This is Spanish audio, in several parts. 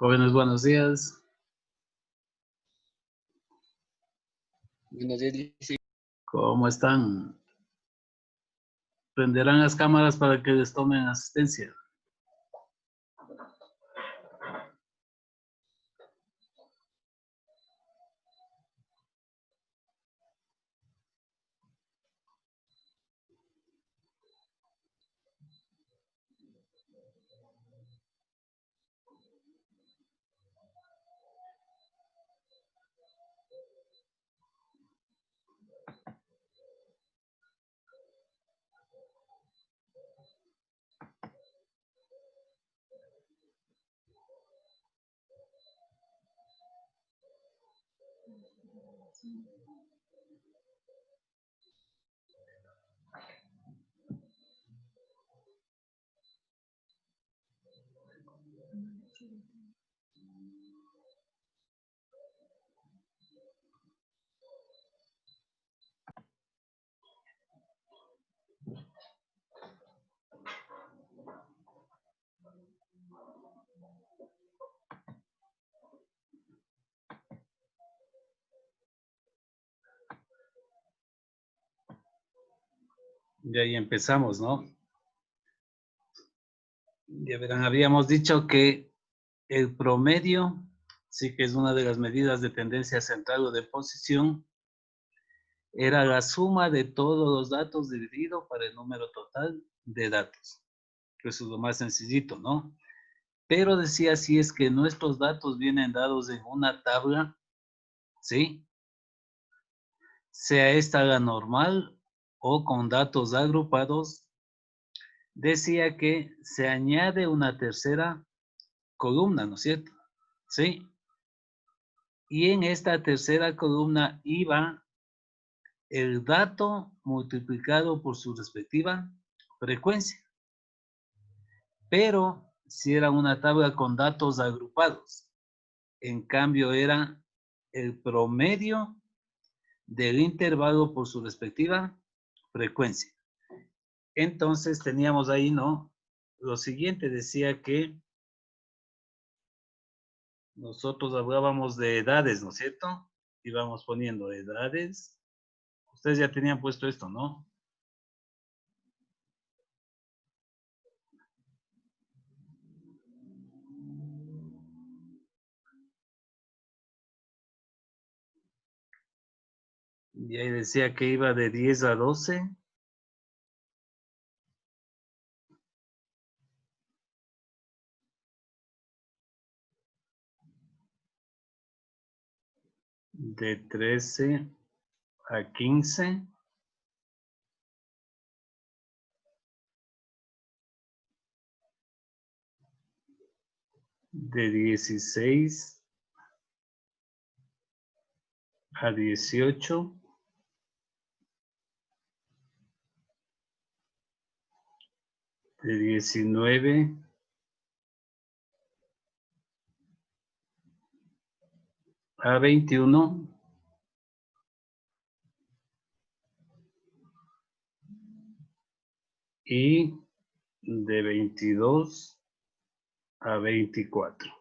Jóvenes, buenos días. Buenos días, dice. ¿Cómo están? Prenderán las cámaras para que les tomen asistencia. Ya ahí empezamos, ¿no? Ya verán, habíamos dicho que el promedio, sí que es una de las medidas de tendencia central o de posición, era la suma de todos los datos dividido para el número total de datos. Eso es lo más sencillito, ¿no? Pero decía, si es que nuestros datos vienen dados en una tabla, ¿sí? Sea esta la normal o con datos agrupados, decía que se añade una tercera columna, ¿no es cierto? ¿Sí? Y en esta tercera columna iba el dato multiplicado por su respectiva frecuencia. Pero si era una tabla con datos agrupados, en cambio era el promedio del intervalo por su respectiva frecuencia. Entonces teníamos ahí, ¿no? Lo siguiente decía que nosotros hablábamos de edades, ¿no es cierto? Íbamos poniendo edades. Ustedes ya tenían puesto esto, ¿no? Y ahí decía que iba de 10 a 12. De 13 a 15. De 16 a 18. De 19 a 21. Y de 22 a 24.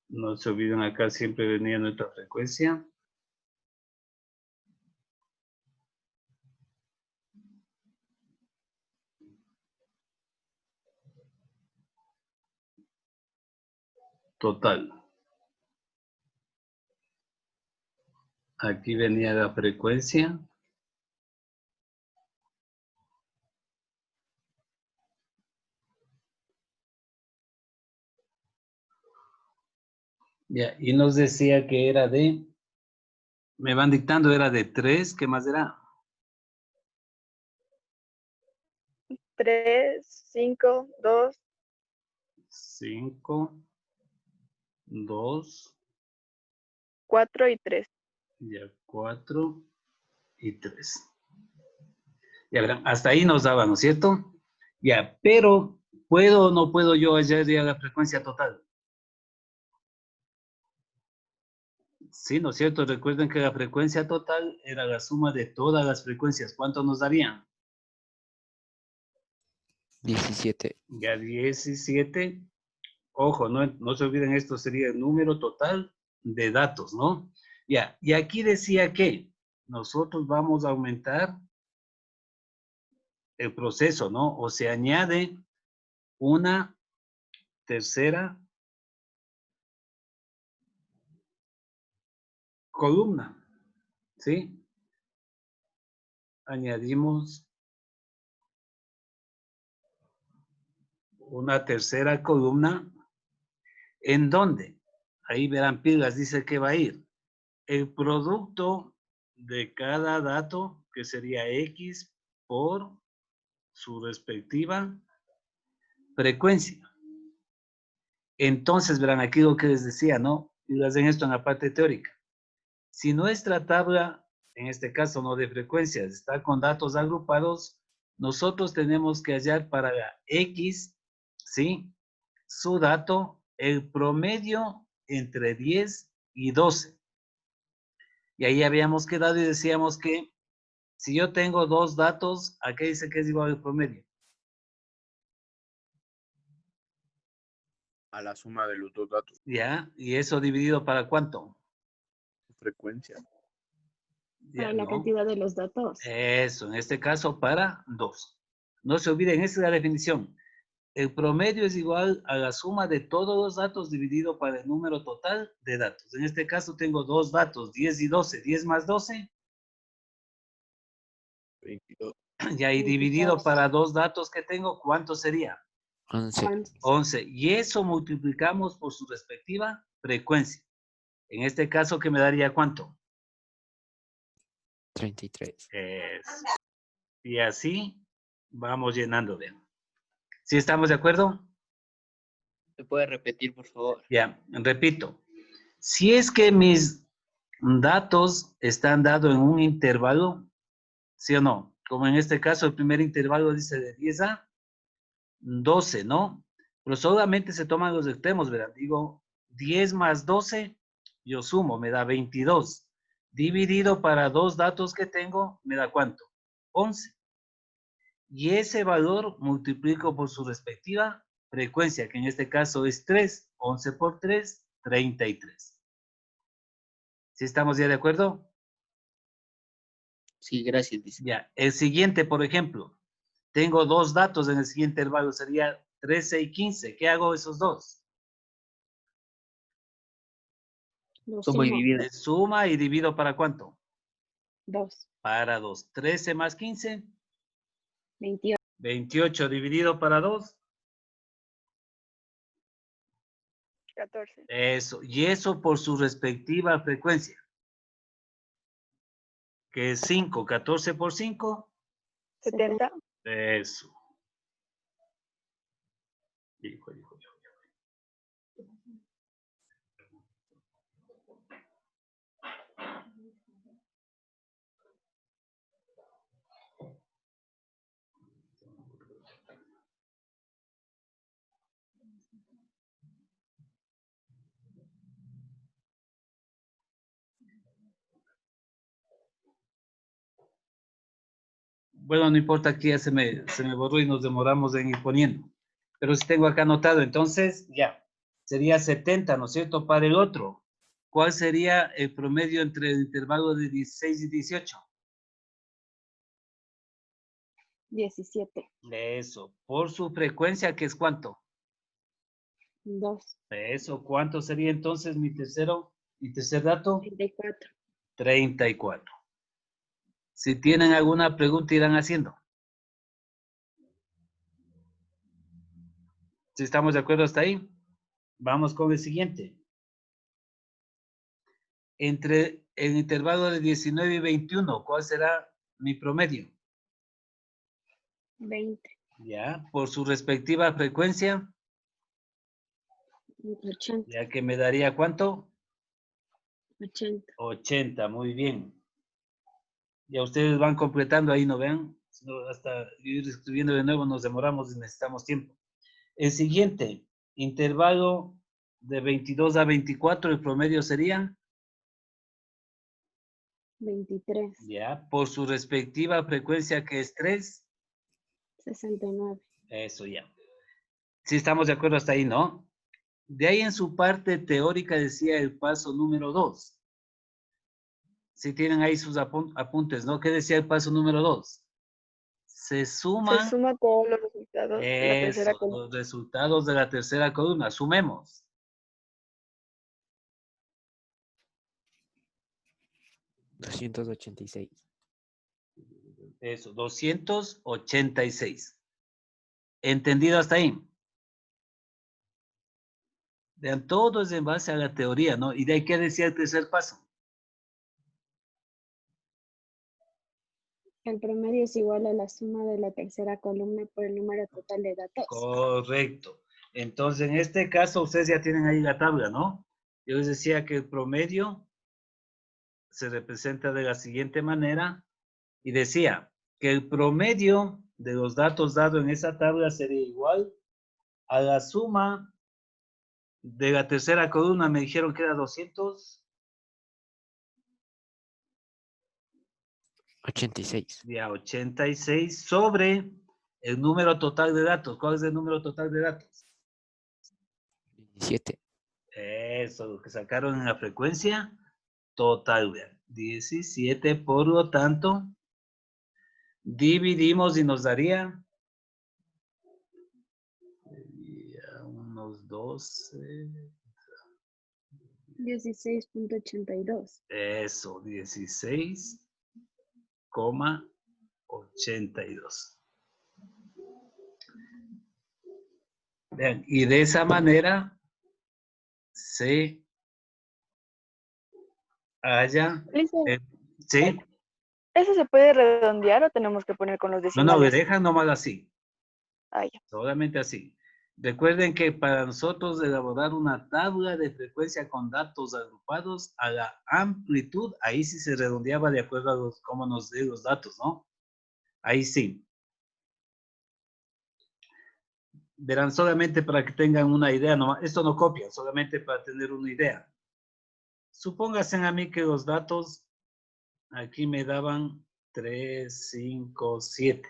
No se olviden, acá siempre venía nuestra frecuencia. Total. Aquí venía la frecuencia. Ya, y nos decía que era de, me van dictando, era de 3, ¿qué más era? 3, 5, 2. 5, 2. 4 y 3. Ya 4 y 3. Ya verán, hasta ahí nos daba, ¿no es cierto? Ya, pero ¿puedo o no puedo yo hallar ya la frecuencia total? Sí, ¿no es cierto? Recuerden que la frecuencia total era la suma de todas las frecuencias. ¿Cuánto nos darían? 17. Ya 17. Ojo, no se olviden, esto sería el número total de datos, ¿no? Ya, y aquí decía que nosotros vamos a aumentar el proceso, ¿no? O se añade una tercera columna, ¿sí? Añadimos una tercera columna. ¿En dónde? Ahí verán pilas, dice que va a ir el producto de cada dato, que sería X por su respectiva frecuencia. Entonces, verán aquí lo que les decía, ¿no? Y hacen esto en la parte teórica. Si nuestra tabla, en este caso no de frecuencias, está con datos agrupados, nosotros tenemos que hallar para la X, ¿sí? Su dato, el promedio entre 10 y 12. Y ahí habíamos quedado y decíamos que si yo tengo dos datos, aquí dice que es igual al promedio. A la suma de los dos datos. ¿Ya? ¿Y eso dividido para cuánto? Frecuencia. Ya, Para la ¿no? cantidad de los datos. Eso, en este caso para 2. No se olviden, esa es la definición. El promedio es igual a la suma de todos los datos dividido para el número total de datos. En este caso tengo dos datos, 10 y 12. 10 más 12, 22. y ahí dividido para dos datos que tengo, ¿cuánto sería? 11. 11. Y eso multiplicamos por su respectiva frecuencia. En este caso, ¿qué me daría cuánto? 33. Y así vamos llenando, vean. ¿Sí estamos de acuerdo? ¿Se puede repetir, por favor? Ya, repito. Si es que mis datos están dados en un intervalo, ¿sí o no? Como en este caso, el primer intervalo dice de 10 a 12, ¿no? Pero solamente se toman los extremos, ¿verdad? Digo, 10 más 12, yo sumo, me da 22. Dividido para dos datos que tengo, ¿me da cuánto? 11. Y ese valor multiplico por su respectiva frecuencia, que en este caso es 3. 11 por 3, 33. ¿Sí estamos ya de acuerdo? Sí, gracias, dice. Ya. El siguiente, por ejemplo, tengo dos datos en el siguiente intervalo, sería 13 y 15. ¿Qué hago esos dos? Lo Suma y sumo. divido. Suma y divido para cuánto? 2. Para 2. 13 más 15. 28. 28 dividido para 2. 14. Eso. Y eso por su respectiva frecuencia. Que es 5. 14 por 5. 70. Eso. Hijo. Bueno, no importa, aquí ya se me borró y nos demoramos en ir poniendo. Pero sí tengo acá anotado, entonces ya, sería 70, ¿no es cierto? Para el otro, ¿cuál sería el promedio entre el intervalo de 16 y 18? 17. Eso, por su frecuencia, ¿qué es cuánto? 2. Eso, ¿cuánto sería entonces mi tercer dato? 34. 34. Si tienen alguna pregunta, irán haciendo. Si estamos de acuerdo hasta ahí, vamos con el siguiente. Entre el intervalo de 19 y 21, ¿cuál será mi promedio? 20. Ya, por su respectiva frecuencia, 80. ya que me daría ¿cuánto? 80. 80, muy bien. Ya ustedes van completando ahí, ¿no vean? Si no, hasta ir escribiendo de nuevo nos demoramos y necesitamos tiempo. El siguiente, intervalo de 22 a 24, el promedio sería, 23. ya, por su respectiva frecuencia que es 3, 69. eso ya. Sí estamos de acuerdo hasta ahí, ¿no? De ahí en su parte teórica decía el paso número 2. Si tienen ahí sus apuntes, ¿no? ¿Qué decía el paso número 2? Se Se suman suma todos los resultados de la tercera eso, columna. los resultados de la tercera columna. Sumemos. 286. Eso, 286. ¿Entendido hasta ahí? Vean, todo es en base a la teoría, ¿no? Y de ahí, ¿qué decía el tercer paso? El promedio es igual a la suma de la tercera columna por el número total de datos. Correcto. Entonces, en este caso, ustedes ya tienen ahí la tabla, ¿no? Yo les decía que el promedio se representa de la siguiente manera y decía que el promedio de los datos dados en esa tabla sería igual a la suma de la tercera columna. Me dijeron que era 200. 86. Ya, 86 sobre el número total de datos. ¿Cuál es el número total de datos? 17. Eso, lo que sacaron en la frecuencia total, vean. 17, por lo tanto, dividimos y nos daría unos 12. 16.82. Eso, 16,82. Vean, y de esa manera se halla. Listen, ¿Sí? ¿eso se puede redondear o tenemos que poner con los No, decimales? le dejan nomás así. Ah, ya. Solamente así. Recuerden que para nosotros elaborar una tabla de frecuencia con datos agrupados a la amplitud, ahí sí se redondeaba de acuerdo a cómo nos den los datos, ¿no? Ahí sí. Verán, solamente para que tengan una idea, no, esto no copia, solamente para tener una idea. Supónganse a mí que los datos aquí me daban 3, 5, 7.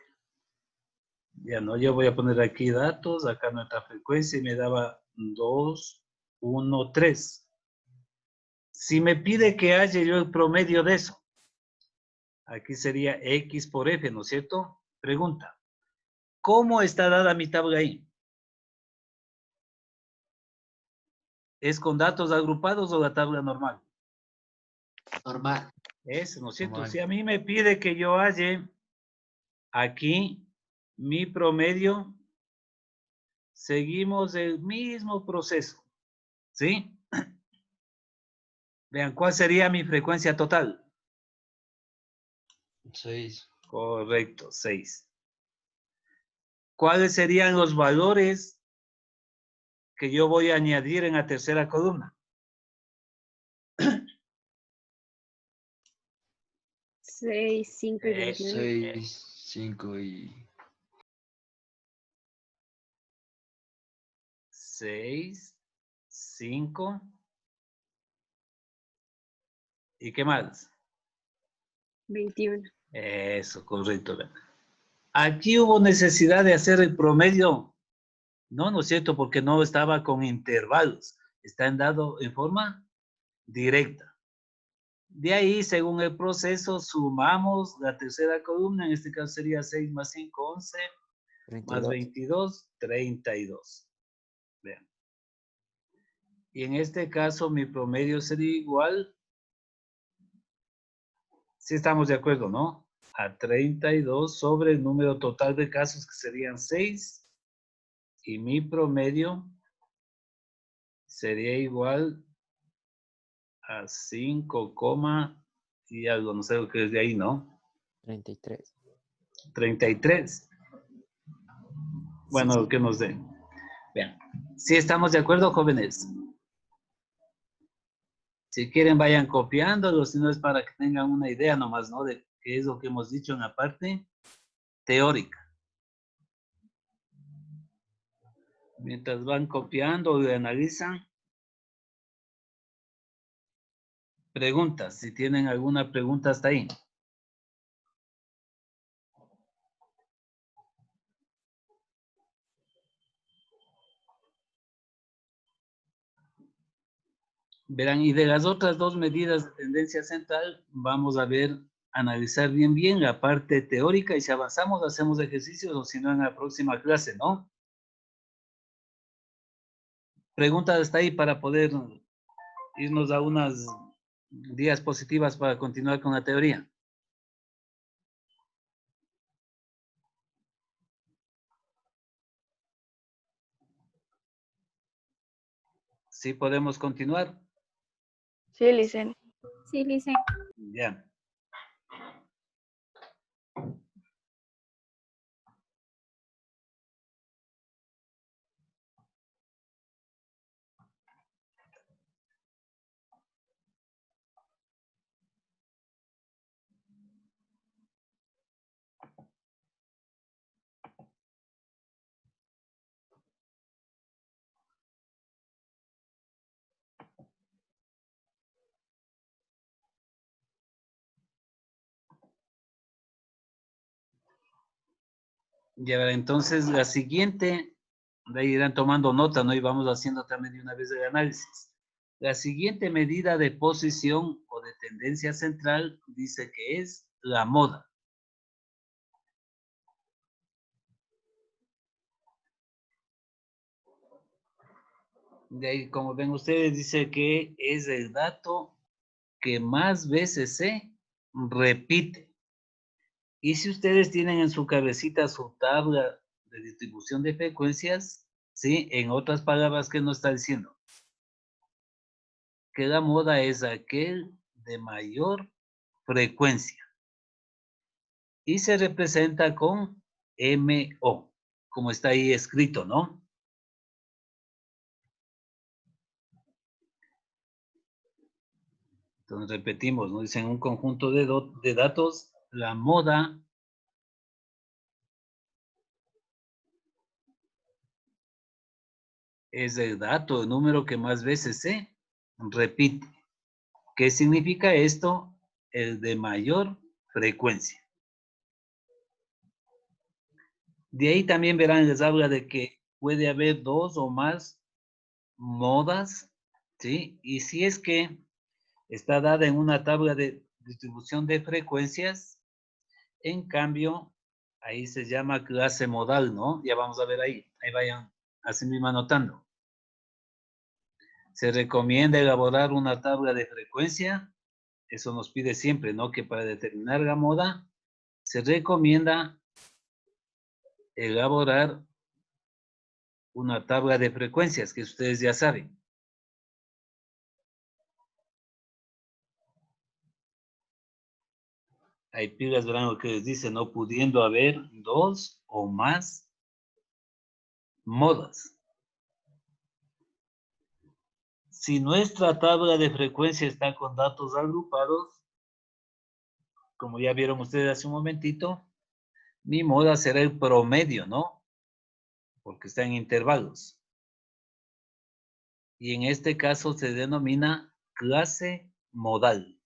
Ya no, yo voy a poner aquí datos, acá nuestra frecuencia y me daba 2, 1, 3. Si me pide que haya yo el promedio de eso, aquí sería X por F, ¿no es cierto? Pregunta, ¿cómo está dada mi tabla ahí? ¿Es con datos agrupados o la tabla normal? Normal. Es, ¿no es cierto? Normal. Si a mí me pide que yo halle aquí mi promedio, seguimos el mismo proceso, ¿sí? Vean, ¿cuál sería mi frecuencia total? 6. Correcto, 6. ¿Cuáles serían los valores que yo voy a añadir en la tercera columna? 6, 5 y 21. 6, 5 y... 6, 5. ¿Y qué más? 21. Eso, correcto. Aquí hubo necesidad de hacer el promedio. No, no es cierto, porque no estaba con intervalos. Está dado en forma directa. De ahí, según el proceso, sumamos la tercera columna. En este caso sería 6 más 5, 11. 32. Más 22, 32. Vean. Y en este caso, mi promedio sería igual. Sí estamos de acuerdo, ¿no? A 32 sobre el número total de casos que serían 6. Y mi promedio sería igual a 5, y algo, no sé lo que es de ahí, ¿no? 33. 33. Bueno, Sí. lo que nos den. Vean. ¿Sí estamos de acuerdo, jóvenes? Si quieren vayan copiándolo, si no es para que tengan una idea nomás, ¿no? De qué es lo que hemos dicho en la parte teórica. Mientras van copiando y analizan. Preguntas, si tienen alguna pregunta hasta ahí. Verán, y de las otras dos medidas de tendencia central, vamos a ver, analizar bien la parte teórica y si avanzamos hacemos ejercicios o si no en la próxima clase, ¿no? Preguntas hasta ahí para poder irnos a unas diapositivas para continuar con la teoría. ¿Sí podemos continuar? Sí, Licen. Sí, Licen. Ya. Ya, entonces la siguiente, de ahí irán tomando nota, ¿no? Y vamos haciendo también de una vez el análisis. La siguiente medida de posición o de tendencia central dice que es la moda. De ahí, como ven ustedes, dice que es el dato que más veces se repite. Y si ustedes tienen en su cabecita su tabla de distribución de frecuencias, ¿sí? En otras palabras, ¿qué nos está diciendo? Que la moda es aquel de mayor frecuencia. Y se representa con MO, como está ahí escrito, ¿no? Entonces repetimos, ¿no? Dicen un conjunto de datos, la moda es el dato, el número que más veces se repite. ¿Qué significa esto? El de mayor frecuencia. De ahí también verán, les habla de que puede haber dos o más modas, ¿sí? Y si es que está dada en una tabla de distribución de frecuencias, en cambio, ahí se llama clase modal, ¿no? Ya vamos a ver ahí vayan así mismo anotando. Se recomienda elaborar una tabla de frecuencia, eso nos pide siempre, ¿no? Que para determinar la moda, se recomienda elaborar una tabla de frecuencias, que ustedes ya saben. Hay pilas, verán lo que les dice, no pudiendo haber dos o más modas. Si nuestra tabla de frecuencia está con datos agrupados, como ya vieron ustedes hace un momentito, mi moda será el promedio, ¿no? Porque está en intervalos. Y en este caso se denomina clase modal.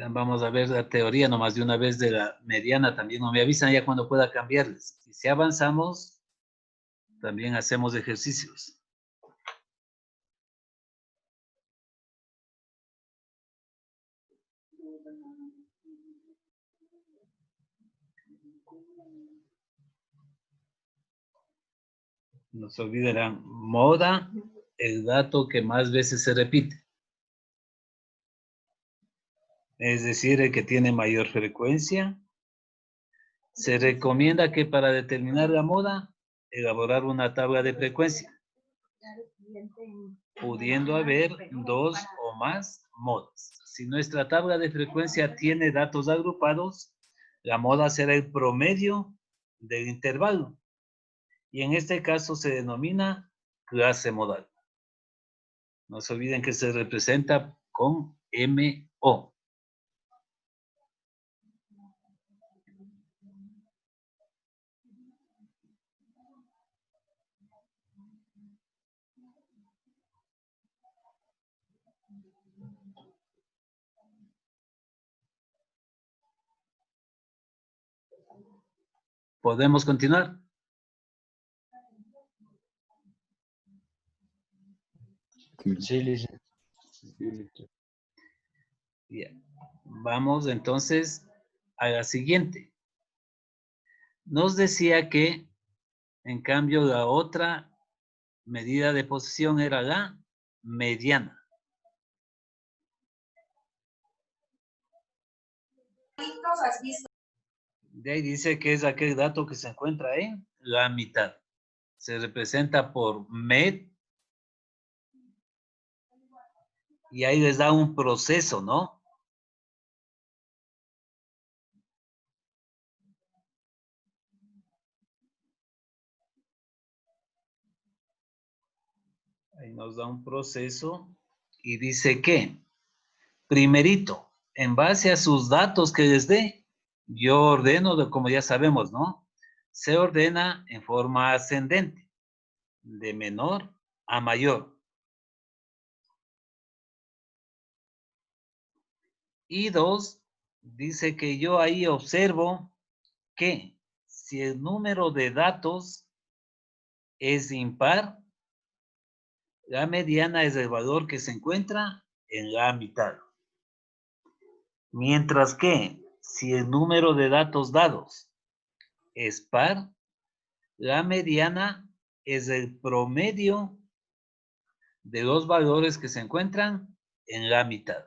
Vamos a ver la teoría nomás de una vez de la mediana también. No me avisan ya cuando pueda cambiarles. Y si avanzamos, también hacemos ejercicios. No se olvidarán, moda, el dato que más veces se repite. Es decir, el que tiene mayor frecuencia. Se recomienda que para determinar la moda, elaborar una tabla de frecuencia, pudiendo haber dos o más modas. Si nuestra tabla de frecuencia tiene datos agrupados, la moda será el promedio del intervalo. Y en este caso se denomina clase modal. No se olviden que se representa con MO. ¿Podemos continuar? Sí, licenciado. Bien. Vamos entonces a la siguiente. Nos decía que, en cambio, la otra medida de posición era la mediana. De ahí dice que es aquel dato que se encuentra en la mitad. Se representa por med. Y ahí les da un proceso, ¿no? Ahí nos da un proceso y dice que, primerito, en base a sus datos que les dé, yo ordeno, como ya sabemos, ¿no? Se ordena en forma ascendente, de menor a mayor. Y dos, dice que yo ahí observo que si el número de datos es impar, la mediana es el valor que se encuentra en la mitad. Mientras que si el número de datos dados es par, la mediana es el promedio de los valores que se encuentran en la mitad.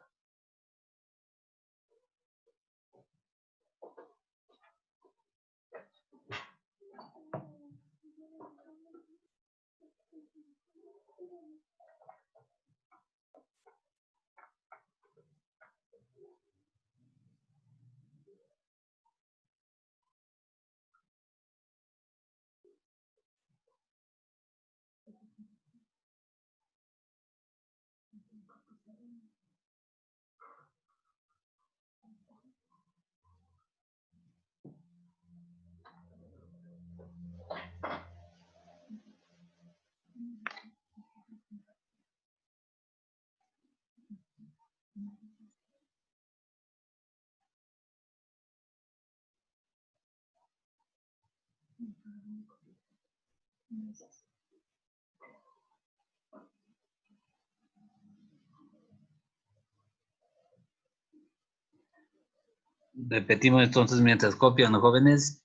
Repetimos entonces mientras copian los jóvenes.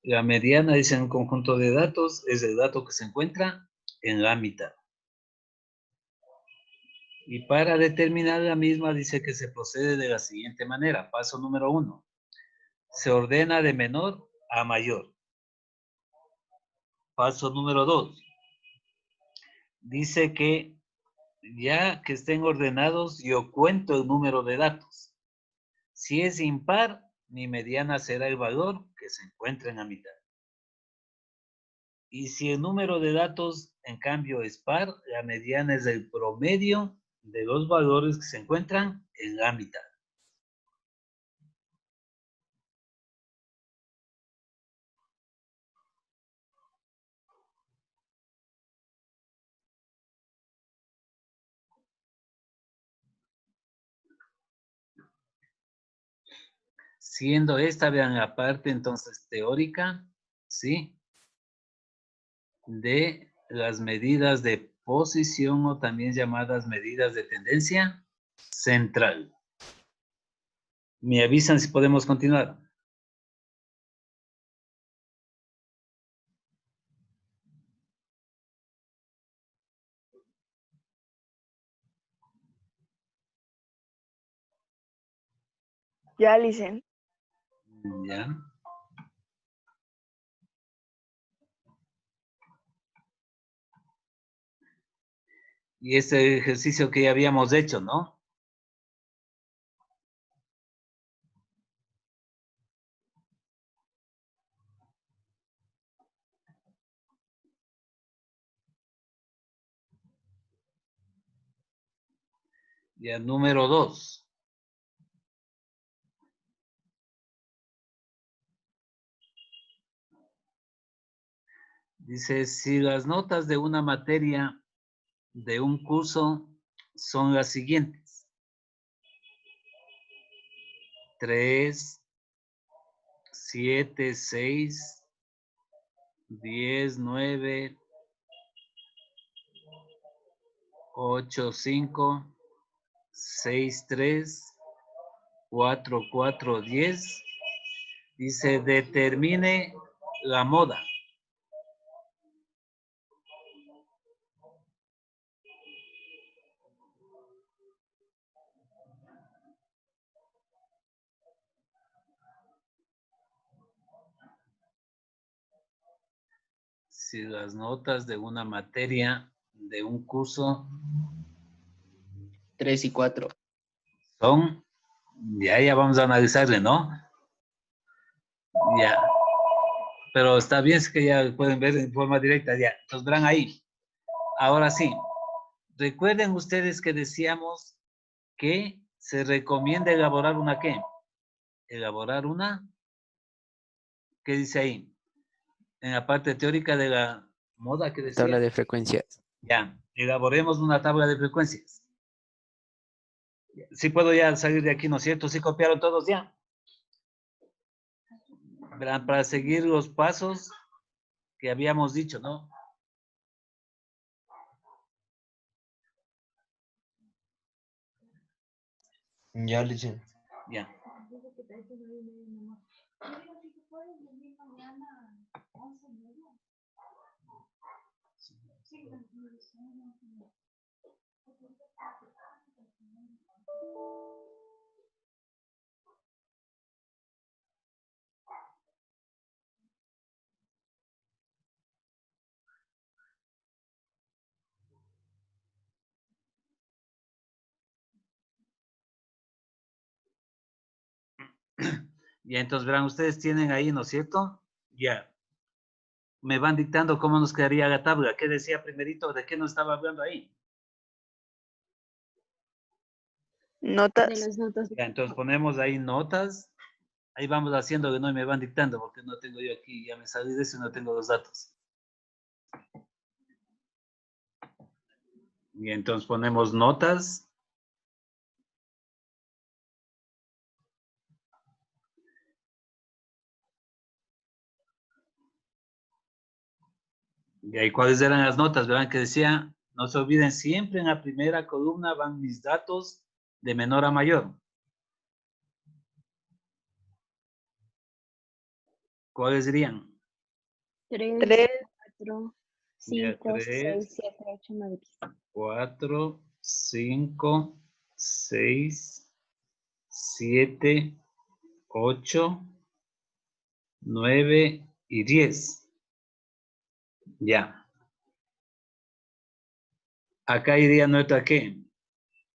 La mediana, dice, un conjunto de datos, es el dato que se encuentra en la mitad. Y para determinar la misma, dice que se procede de la siguiente manera. Paso número 1. Se ordena de menor a mayor. Paso número 2. Dice que ya que estén ordenados, yo cuento el número de datos. Si es impar, mi mediana será el valor que se encuentra en la mitad. Y si el número de datos, en cambio, es par, la mediana es el promedio de los valores que se encuentran en la mitad. Siendo esta, vean, la parte entonces teórica, ¿sí? De las medidas de posición o también llamadas medidas de tendencia central. Me avisan si podemos continuar. Ya, licen. Ya. Y ese ejercicio que ya habíamos hecho, ¿no? Ya, número 2. Dice, si las notas de una materia de un curso son las siguientes. 3, 7, 6, 10, 9, 8, 5, 6, 3, 4, 4, 10. Dice, determine la moda. Si las notas de una materia de un curso 3 y 4. son, ya vamos a analizarle, ¿no? Ya. Pero está bien, es que ya pueden ver en forma directa, ya. Entonces verán ahí. Ahora sí. Recuerden ustedes que decíamos que se recomienda elaborar una ¿qué? Elaborar una, ¿qué dice ahí? En la parte teórica de la moda que decía. Tabla de frecuencias. Ya, elaboremos una tabla de frecuencias. Sí puedo ya salir de aquí, ¿no es cierto? Sí copiaron todos ya. Verán, para seguir los pasos que habíamos dicho, ¿no? Ya, licenciado. Ya. Ya, entonces verán, ustedes tienen ahí, ¿no es cierto? Ya. Me van dictando cómo nos quedaría la tabla. ¿Qué decía primerito? ¿De qué nos estaba hablando ahí? De Notas. las notas. Ya, entonces ponemos ahí notas. Ahí vamos haciendo que no me van dictando porque no tengo yo aquí, ya me salí de eso y no tengo los datos. Y entonces ponemos notas. Y ahí cuáles eran las notas, verán que decía, no se olviden, siempre en la primera columna van mis datos de menor a mayor. ¿Cuáles dirían? 3, 3, 4, Ya, 5, 6, 3, 7, 8, 9. 4, 5, 6, 7, 8, 9 y 10. Ya. Acá iría nuestra ¿qué?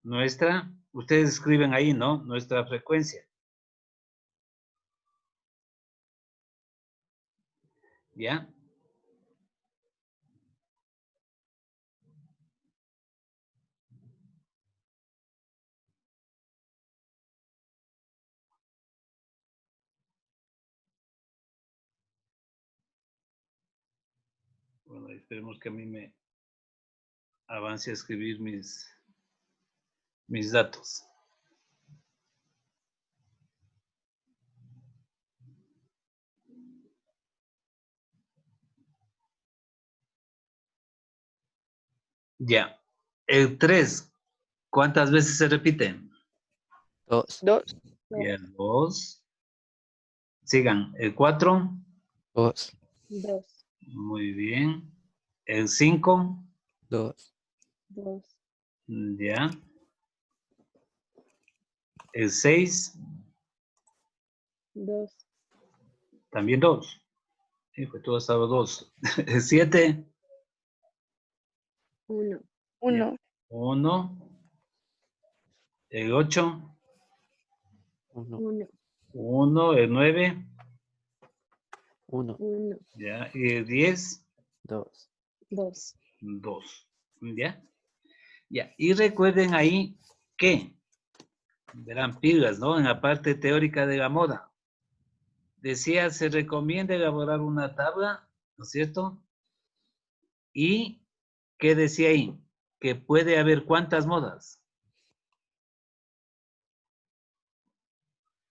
Nuestra, ustedes escriben ahí, ¿no? Nuestra frecuencia. ¿Ya? Bueno, esperemos que a mí me avance a escribir mis datos. Ya. El 3, ¿cuántas veces se repite? 2. 2, Ya, el 2. Sigan. El 4. 2. 2, Muy bien. El 5. 2. 2, Ya. El 6. 2, También 2. Sí, fue todo estaba 2. El 7. 1, 1, 1, el 8, 1, 1, 1, el 9, 1, 1, ya, y el 10, 2, 2. 2, ¿ya? Ya, y recuerden ahí que, verán pilas, ¿no? En la parte teórica de la moda. Decía, se recomienda elaborar una tabla, ¿no es cierto? Y, ¿qué decía ahí? Que puede haber ¿cuántas modas?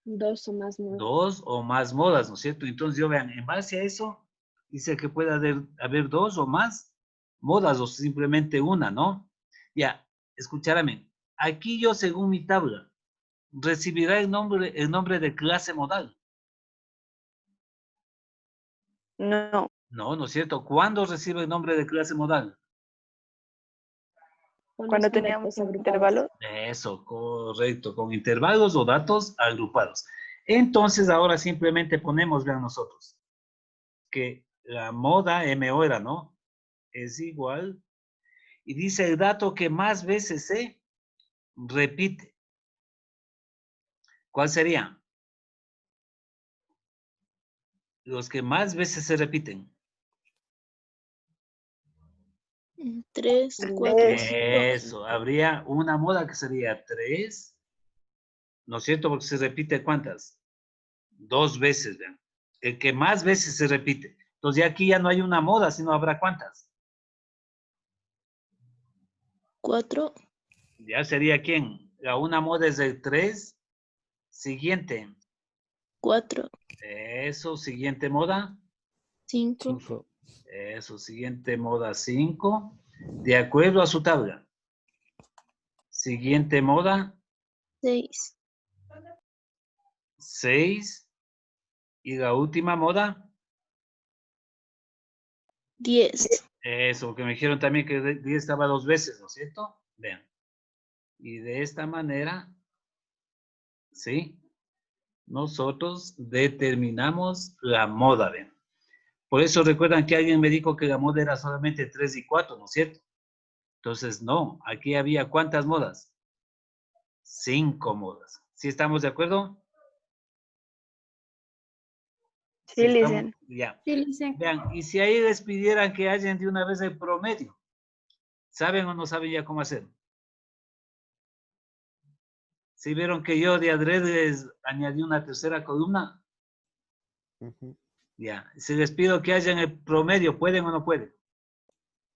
2 o más modas. 2 o más modas, ¿no es cierto? Entonces, yo vean, en base a eso, dice que puede haber 2 o más modas o simplemente una, ¿no? Ya, escúchame. Aquí yo, según mi tabla, recibirá el nombre de clase modal. No. No, ¿no es cierto? ¿Cuándo recibe el nombre de clase modal? Cuando Son teníamos datos agrupados. intervalos. Eso, correcto, con intervalos o datos agrupados. Entonces, ahora simplemente ponemos, vean nosotros, que la moda MO era, ¿no? Es igual, y dice el dato que más veces se repite. ¿Cuál sería? Los que más veces se repiten. 3, 4, Tres. 5. Eso, habría una moda que sería 3, ¿no es cierto? Porque se repite ¿cuántas? 2 veces, vean. El que más veces se repite. Entonces ya aquí ya no hay una moda, sino habrá ¿cuántas? 4, Ya sería ¿quién? La una moda es el 3. Siguiente. 4, Eso, siguiente moda. 5, 5, Eso, siguiente moda 5. De acuerdo a su tabla. Siguiente moda 6, 6. Y la última moda. 10. Eso, que me dijeron también que 10 estaba 2 veces, ¿no es cierto? Vean. Y de esta manera, ¿sí? Nosotros determinamos la moda, vean. Por eso recuerdan que alguien me dijo que la moda era solamente 3 y 4, ¿no es cierto? Entonces, no, aquí había ¿cuántas modas? 5 modas. ¿Sí estamos de acuerdo? Sí, Estamos, dicen. ya. Sí, Lice. Vean, y si ahí les pidieran que hayan de una vez el promedio, ¿saben o no saben ya cómo hacer? Si vieron que yo de adrede añadí una tercera columna, ya. Si les pido que hayan el promedio, ¿pueden o no pueden?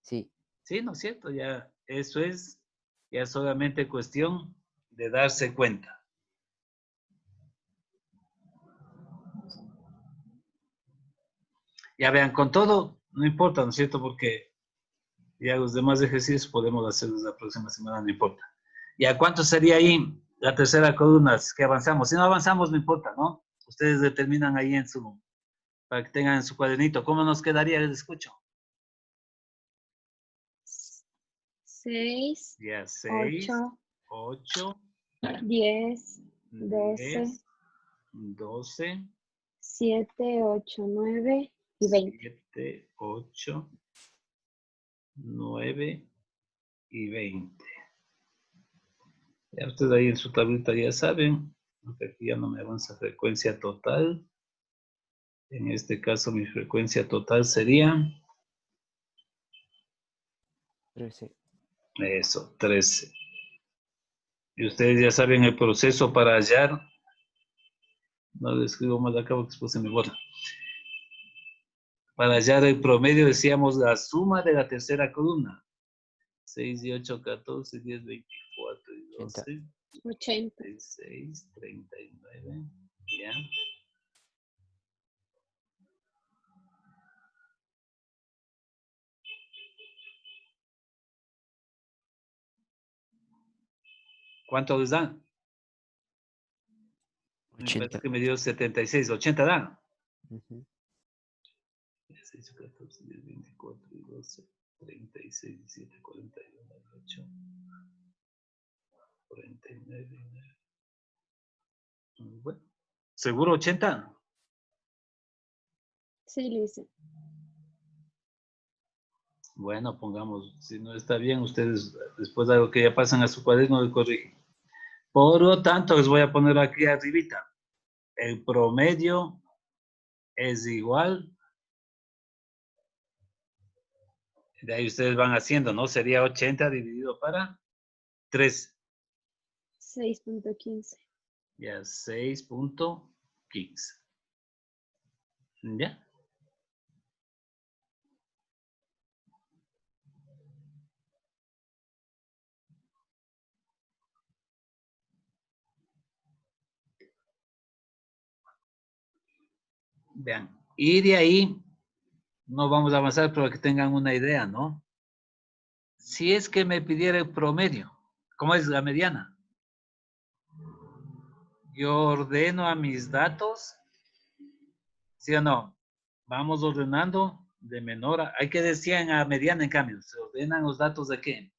sí, Sí, ¿no es cierto? Ya, eso es ya solamente cuestión de darse cuenta. Ya vean, con todo, no importa, ¿no es cierto? Porque ya los demás ejercicios podemos hacerlos la próxima semana, no importa. ¿Ya cuánto sería ahí la tercera columna? Si es que avanzamos. Si no avanzamos, no importa, ¿no? Ustedes determinan ahí para que tengan en su cuadernito. ¿Cómo nos quedaría el escucho? 6, Ya, 6, 8, 8, 10, 12, 10, 12, 7, 8, 9 y 20. 7, 8, 9 y 20. Ya ustedes ahí en su tablita ya saben, porque aquí ya no me avanza frecuencia total. En este caso mi frecuencia total sería 13, eso, 13. Y ustedes ya saben el proceso para hallar. No lo escribo mal acá porque después se me borra. Para hallar el promedio decíamos la suma de la tercera columna. 6 y 8, 14, 10, 24 y 80, 12, 80. 36, 39. Ya. ¿Cuánto les dan? Me parece 80. que me dio 76, 80 dan. Ujú. 6, 14, 10, 24 y 12, 36, 17, 41, 8, 49. Bueno, ¿seguro 80? Sí, Lice. Bueno, pongamos, si no está bien, ustedes después de algo que ya pasan a su cuaderno lo corrigen. Por lo tanto, les voy a poner aquí arribita. El promedio es igual. De ahí ustedes van haciendo, ¿no? Sería 80 dividido para 3. 6.15. Ya, 6.15. ¿Ya? Vean. Y de ahí, no vamos a avanzar, pero que tengan una idea, ¿no? Si es que me pidiera el promedio, ¿cómo es la mediana? Yo ordeno a mis datos, ¿sí o no? Vamos ordenando de menor a, hay que decir en la mediana, en cambio, se ordenan los datos de qué?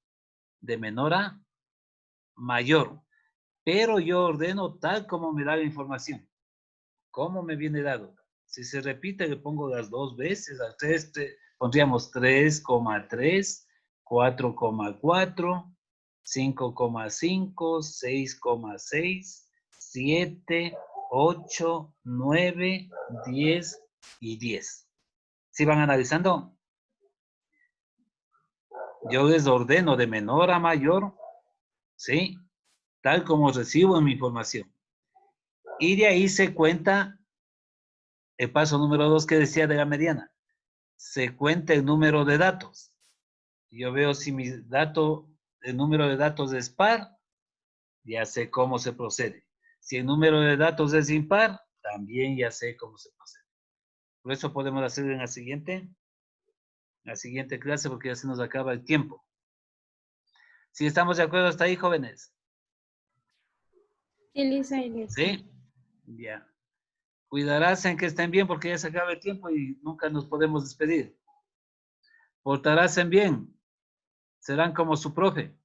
De menor a mayor. Pero yo ordeno tal como me da la información. ¿Cómo me viene dado? Si se repite, le pongo las 2 veces. Al 3, pondríamos 3,3, 4,4, 5,5, 6,6, 7, 8, 9, 10 y 10. ¿Sí van analizando? Yo les ordeno de menor a mayor, ¿sí? Tal como recibo mi información. Y de ahí se cuenta el paso número 2 que decía de la mediana. Se cuenta el número de datos. Yo veo si mi dato, el número de datos es par, ya sé cómo se procede. Si el número de datos es impar, también ya sé cómo se procede. Por eso podemos hacer en la siguiente clase, porque ya se nos acaba el tiempo. ¿Sí estamos de acuerdo hasta ahí, jóvenes? Sí, licenciado. ¿Sí? Ya. Cuidarás en que estén bien porque ya se acaba el tiempo y nunca nos podemos despedir. Portarás en bien. Serán como su profe.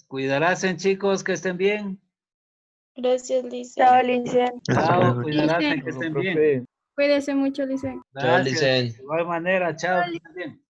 Cuidarás en chicos que estén bien. Gracias, Chao, licenciado. Licen. Chao, cuidarás en que Luego, estén profe. bien. Cuídese mucho, licenciado. Chao, Gracias. Licen. De igual manera, chao, que estén bien.